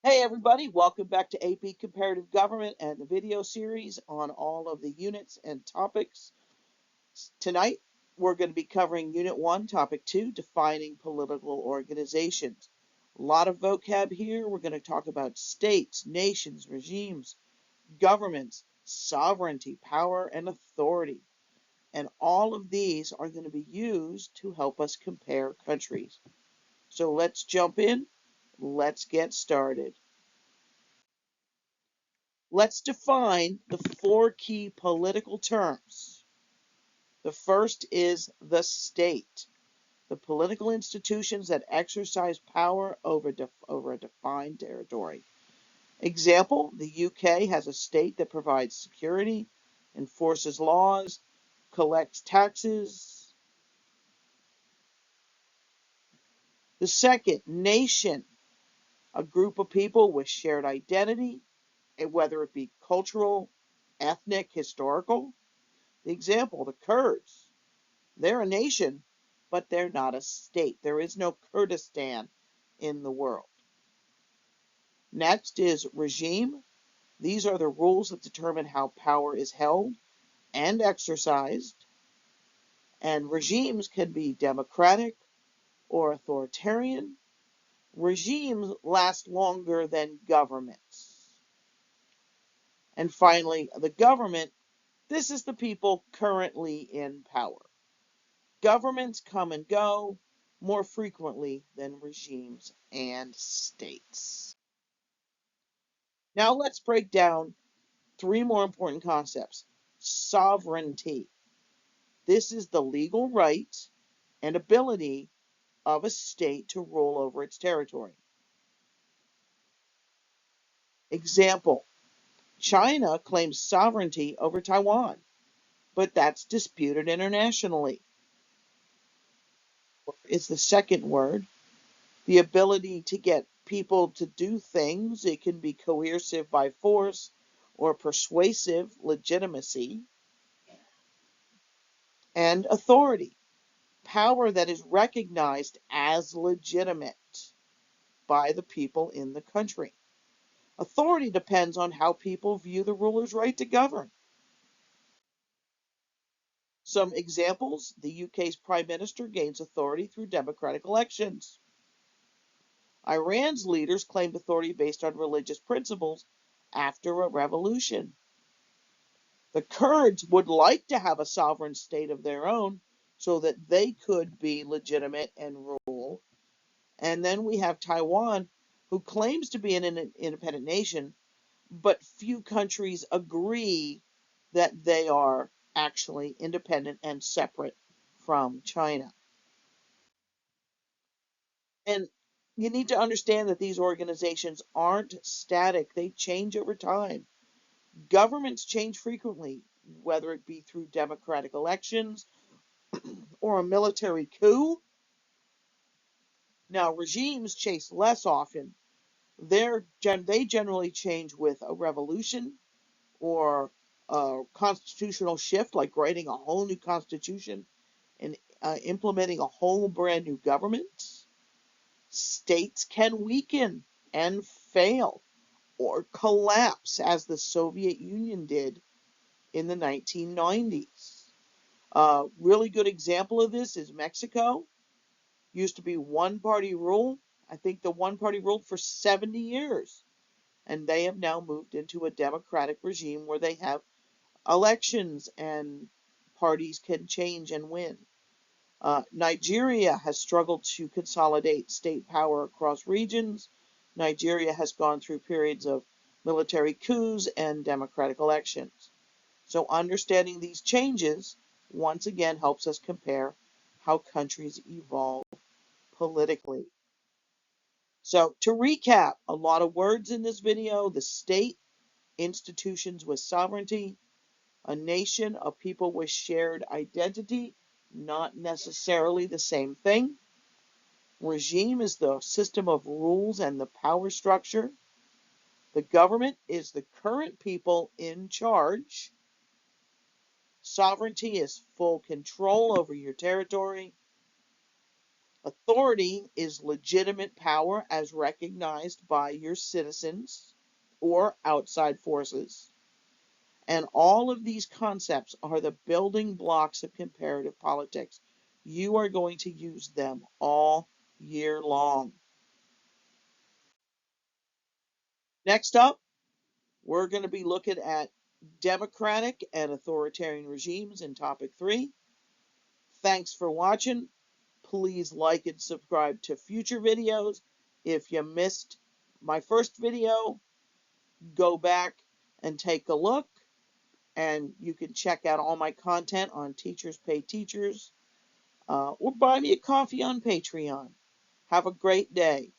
Hey everybody, welcome back to AP Comparative Government and the video series on all of the units and topics. Tonight we're going to be covering Unit 1, Topic 2, Defining Political Organizations. A lot of vocab here. We're going to talk about states, nations, regimes, governments, sovereignty, power, and authority. And all of these are going to be used to help us compare countries. So let's jump in. Let's get started. Let's define the four key political terms. The first is the state, the political institutions that exercise power over a defined territory. Example, the UK has a state that provides security, enforces laws, collects taxes. The second, nation, a group of people with shared identity, whether it be cultural, ethnic, historical. The example, the Kurds. They're a nation, but they're not a state. There is no Kurdistan in the world. Next is regime. These are the rules that determine how power is held and exercised. And regimes can be democratic or authoritarian. Regimes last longer than governments. And finally, the government. This is the people currently in power. Governments come and go more frequently than regimes and states. Now let's break down three more important concepts. Sovereignty. This is the legal right and ability of a state to rule over its territory. Example, China claims sovereignty over Taiwan, but that's disputed internationally. Is the second word. The ability to get people to do things. It can be coercive by force or persuasive, legitimacy. And authority, power that is recognized as legitimate by the people in the country. Authority depends on how people view the ruler's right to govern. Some examples, the UK's Prime Minister gains authority through democratic elections. Iran's leaders claimed authority based on religious principles after a revolution. The Kurds would like to have a sovereign state of their own so that they could be legitimate and rule. And then we have Taiwan, who claims to be an independent nation, but few countries agree that they are actually independent and separate from China. And you need to understand that these organizations aren't static, they change over time. Governments change frequently, whether it be through democratic elections or a military coup. Now, regimes change less often. They generally change with a revolution or a constitutional shift, like writing a whole new constitution and implementing a whole brand new government. States can weaken and fail or collapse, as the Soviet Union did in the 1990s. A really good example of this is Mexico. Used to be one party rule. I think the one party ruled for 70 years. And they have now moved into a democratic regime where they have elections and parties can change and win. Nigeria has struggled to consolidate state power across regions. Nigeria has gone through periods of military coups and democratic elections. So understanding these changes once again helps us compare how countries evolve politically. So to recap, a lot of words in this video: the state, institutions with sovereignty; a nation, a people with shared identity, not necessarily the same thing; regime is the system of rules and the power structure; the government is the current people in charge; sovereignty is full control over your territory; Authority is legitimate power as recognized by your citizens or outside forces. And all of these concepts are the building blocks of comparative politics. You are going to use them all year long. Next up, we're going to be looking at democratic and authoritarian regimes in topic 3. Thanks for watching. Please like and subscribe to future videos. If you missed my first video, go back and take a look. And you can check out all my content on Teachers Pay Teachers or buy me a coffee on Patreon. Have a great day.